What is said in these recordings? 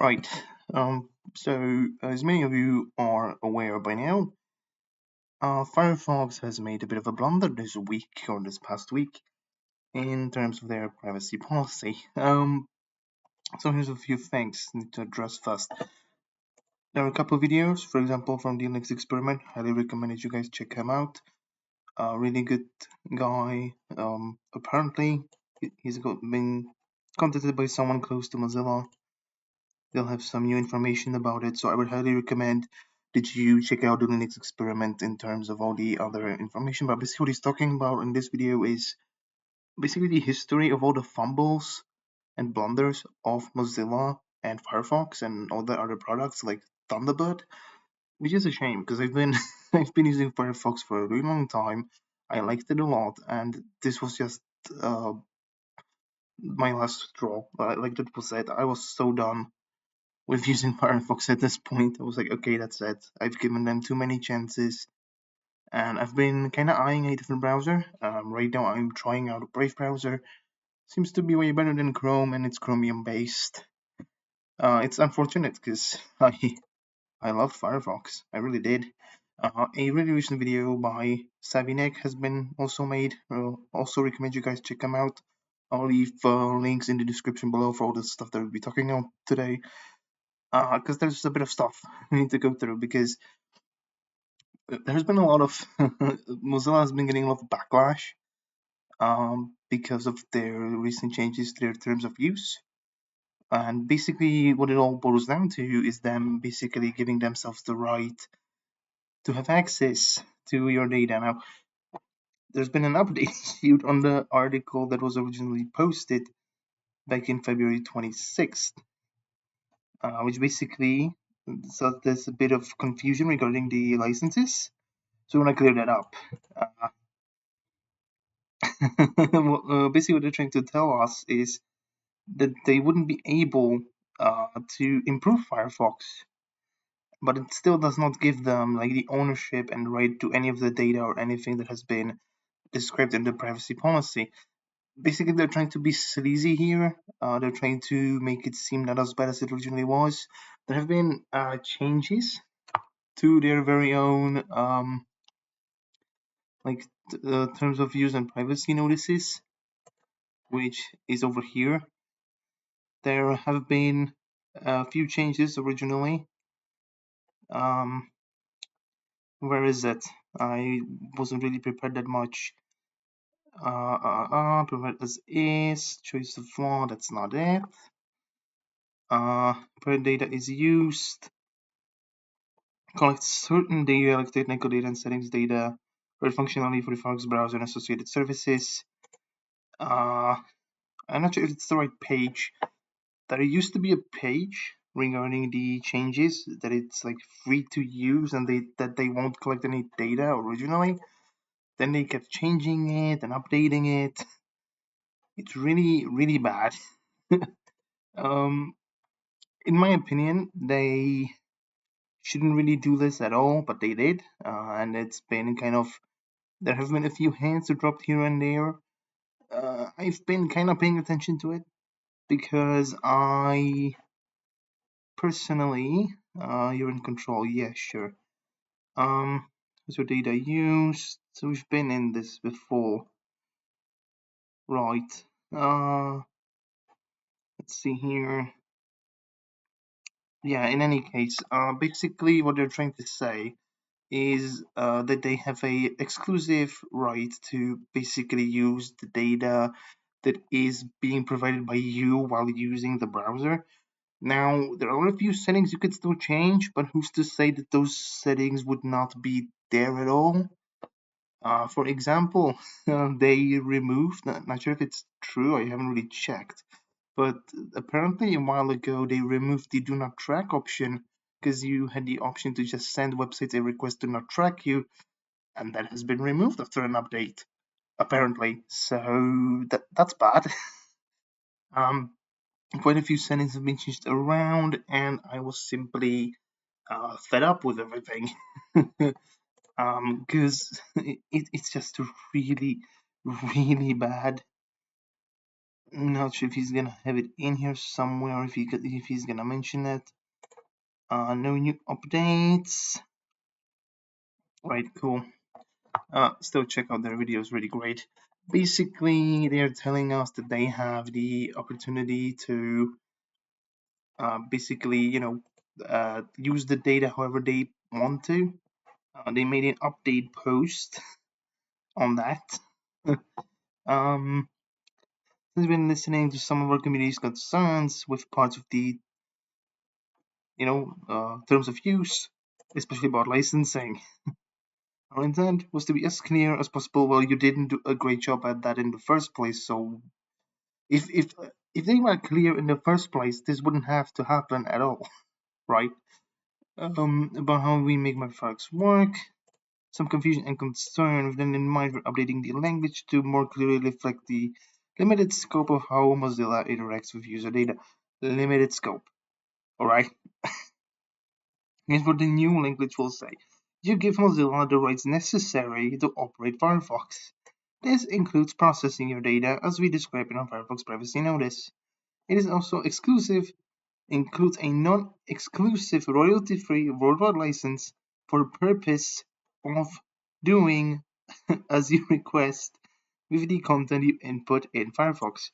Right. So, as many of you are aware by now, Firefox has made a bit of a blunder this week or this past week in terms of their privacy policy. So here's a few things I need to address first. There are a couple of videos, for example, from the Linux experiment. Highly recommend that you guys check him out. Really good guy. Apparently, been contacted by someone close to Mozilla. They'll have some new information about it, so I would highly recommend that you check out the Linux experiment in terms of all the other information. But basically what he's talking about in this video is basically the history of all the fumbles and blunders of Mozilla and Firefox and all the other products like Thunderbird, which is a shame because I've been I've been using Firefox for a really long time. I liked it a lot, and this was just uh, my last straw. Like that was it. I was so done with using Firefox at this point. I was like, okay, that's it. I've given them too many chances, and I've been kind of eyeing a different browser. Right now, I'm trying out a Brave browser. Seems to be way better than Chrome, and it's Chromium based. It's unfortunate because I love Firefox. I really did. A really recent video by SavvyNik has been also made. Also recommend you guys check them out. I'll leave links in the description below for all the stuff that we'll be talking about today. Because there's a bit of stuff we need to go through because there's been a lot of Mozilla has been getting a lot of backlash because of their recent changes to their terms of use. And basically, what it all boils down to is them basically giving themselves the right to have access to your data. Now, there's been an update issued on the article that was originally posted back in February 26th, which basically, so there's a bit of confusion regarding the licenses. So we want to clear that up. Basically, what they're trying to tell us is that they wouldn't be able to improve Firefox, but it still does not give them like the ownership and right to any of the data or anything that has been described in the privacy policy. Basically, they're trying to be sleazy here. They're trying to make it seem not as bad as it originally was. There have been changes to their very own terms of use and privacy notices, which is over here. There have been a few changes originally. Where is it? I wasn't really prepared that much. Prepared as is, choice of law, that's not it. Per data is used. Collect certain data like technical data and settings data, provide functionality for the Firefox browser and associated services. I'm not sure if it's the right page. There used to be a page regarding the changes that it's like free to use and that they won't collect any data originally. Then they kept changing it and updating it. It's really bad. In my opinion, they shouldn't really do this at all, but they did, and it's been kind of. There have been a few hints dropped here and there. I've been kind of paying attention to it because I personally, you're in control. Yeah, sure. So data used. So we've been in this before, right? Let's see here. Yeah. In any case, basically what they're trying to say is that they have a exclusive right to basically use the data that is being provided by you while using the browser. Now, there are a few settings you could still change, but who's to say that those settings would not be there at all? For example, they removed, not sure if it's true, I haven't really checked, but apparently a while ago they removed the do not track option because you had the option to just send websites a request to not track you, and that has been removed after an update, apparently. So that's bad. Quite a few settings have been changed around, and I was simply fed up with everything. Because it's just really bad. I'm not sure if he's gonna have it in here somewhere, if he's gonna mention it. No new updates. Right, cool. Still check out their videos, really great. Basically, they're telling us that they have the opportunity to basically, use the data however they want to. They made an update post on that. um, has been listening to some of our community's concerns with parts of the, terms of use, especially about licensing. Our intent was to be as clear as possible. Well, you didn't do a great job at that in the first place. So, if they were clear in the first place, this wouldn't have to happen at all, right? About how we make firefox work. Some confusion and concern with then in mind we're updating the language to more clearly reflect the limited scope of how Mozilla interacts with user data. Limited scope. Alright? Here's what the new language will say. You give Mozilla the rights necessary to operate Firefox. This includes processing your data as we describe in our Firefox privacy notice. It is also includes a non-exclusive royalty-free worldwide license for the purpose of doing as you request with the content you input in Firefox.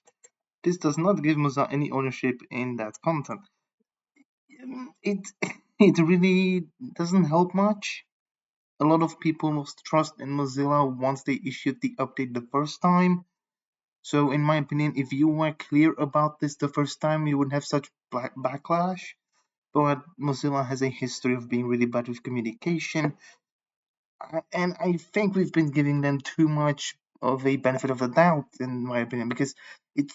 This does not give Mozilla any ownership in that content. It it really doesn't help much. A lot of people lost trust in Mozilla once they issued the update the first time. So, in my opinion, if you were clear about this the first time, you wouldn't have such backlash. But Mozilla has a history of being really bad with communication, and I think we've been giving them too much of a benefit of the doubt, in my opinion, because it's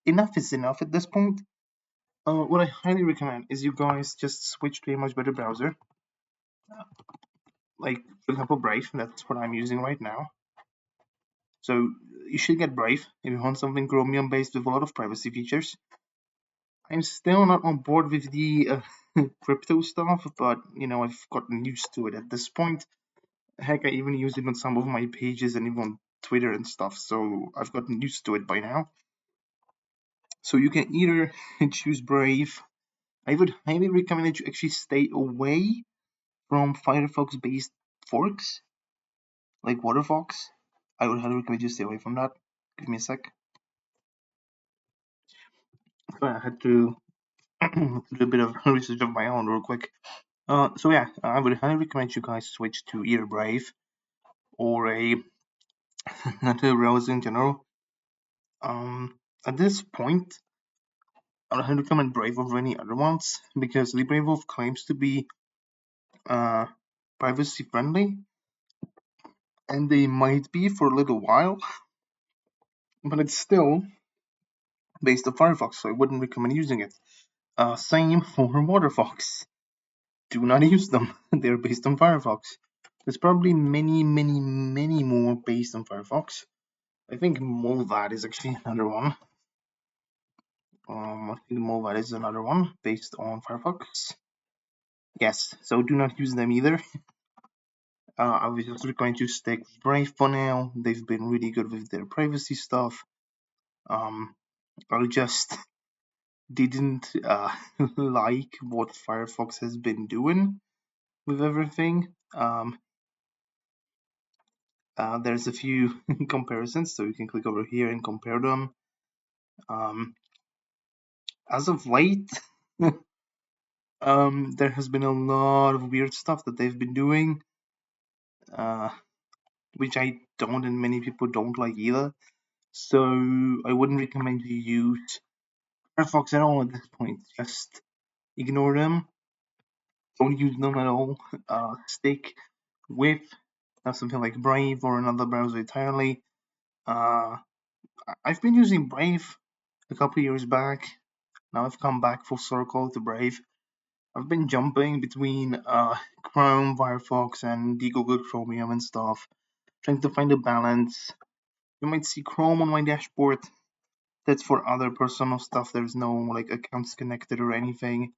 enough is enough at this point. What I highly recommend is you guys just switch to a much better browser, like for example Brave. That's what I'm using right now. So you should get Brave if you want something Chromium based with a lot of privacy features. I'm still not on board with the crypto stuff, but I've gotten used to it at this point. Heck, I even use it on some of my pages and even on Twitter and stuff, so I've gotten used to it by now. So you can either choose Brave. I would highly recommend that you actually stay away from Firefox based forks like WaterFox. I would highly recommend you stay away from that. Give me a sec. So I had to do a bit of research of my own real quick. So yeah, I would highly recommend you guys switch to either Brave or a another browser in general. At this point, I would highly recommend Brave over any other ones because LibreWolf claims to be uh, privacy friendly, and they might be for a little while, but it's still based on Firefox, so I wouldn't recommend using it. Same for WaterFox. Do not use them. They're based on Firefox. There's probably many more based on Firefox. I think Molvad is actually another one. I think Molvad is another one based on Firefox. Yes, so do not use them either. I was just going to stick with Brave for now. They've been really good with their privacy stuff. I just didn't like what Firefox has been doing with everything. There's a few comparisons, so you can click over here and compare them. As of late, there has been a lot of weird stuff that they've been doing, which I don't and many people don't like either. So I wouldn't recommend you use Firefox at all at this point. Just ignore them. Don't use them at all. Stick with something like Brave or another browser entirely. I've been using Brave a couple years back. Now I've come back full circle to Brave. I've been jumping between Chrome, Firefox, and the Google Chromium and stuff, trying to find a balance. You might see Chrome on my dashboard. That's for other personal stuff. There's no like accounts connected or anything.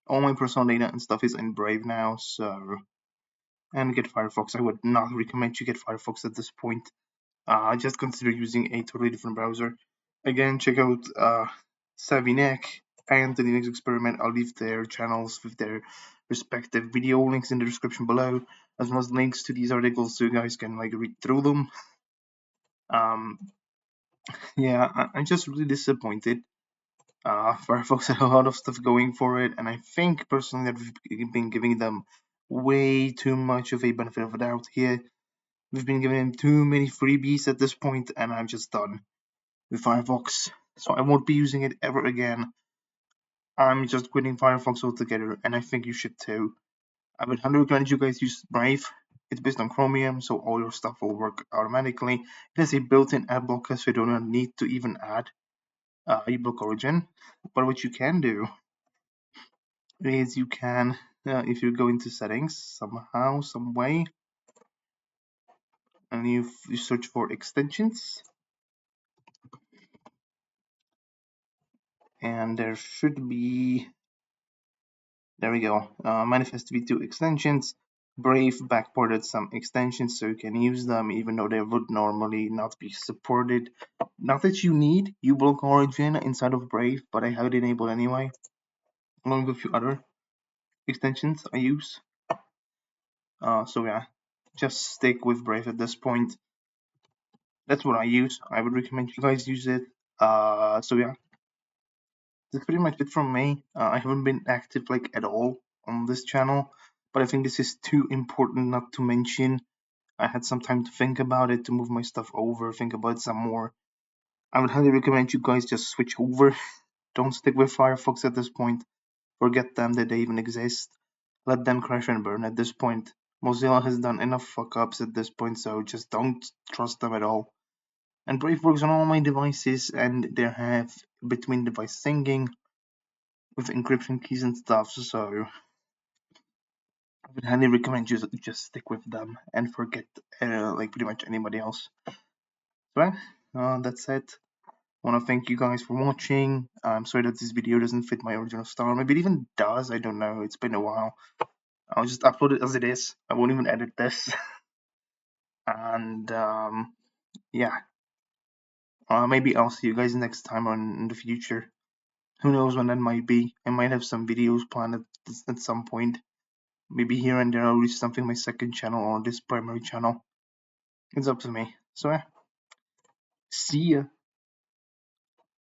All my personal data and stuff is in Brave now, so and get Firefox. I would not recommend you get Firefox at this point. just consider using a totally different browser. Again, check out SavvyNik and the Linux Experiment. I'll leave their channels with their respective video links in the description below, as well as links to these articles so you guys can like read through them. Um, yeah, I'm just really disappointed. Firefox had a lot of stuff going for it, and I think personally that we've been giving them way too much of a benefit of the doubt here. We've been giving them too many freebies at this point, and I'm just done with Firefox. So I won't be using it ever again. I'm just quitting Firefox altogether, and I think you should too. I would highly recommend you guys use Brave. It's based on Chromium, so all your stuff will work automatically. It has a built-in ad blocker, so you don't need to even add eBlock Origin. But what you can do is you can, if you go into settings somehow, some way, and you search for extensions, and there should be, there we go, Manifest V2 extensions. Brave backported some extensions so you can use them even though they would normally not be supported. Not that you need uBlock Origin inside of Brave, but I have it enabled anyway, along with a few other extensions I use. So yeah, just stick with Brave at this point. That's what I use. I would recommend you guys use it. So yeah, that's pretty much it from me. I haven't been active like at all on this channel, but I think this is too important not to mention. I had some time to think about it, to move my stuff over, think about it some more. I would highly recommend you guys just switch over. Don't stick with Firefox at this point. Forget them that they even exist. Let them crash and burn at this point. Mozilla has done enough fuck ups at this point, so just don't trust them at all. And Brave works on all my devices, and they have between device syncing with encryption keys and stuff, so I would highly recommend you just stick with them and forget like pretty much anybody else. So that's it. I want to thank you guys for watching. I'm sorry that this video doesn't fit my original style. Maybe it even does, I don't know. It's been a while. I'll just upload it as it is. I won't even edit this. And yeah, maybe I'll see you guys next time or in the future. Who knows when that might be. I might have some videos planned at some point. Maybe here and there I'll release something on my second channel or this primary channel. It's up to me. So yeah, see ya.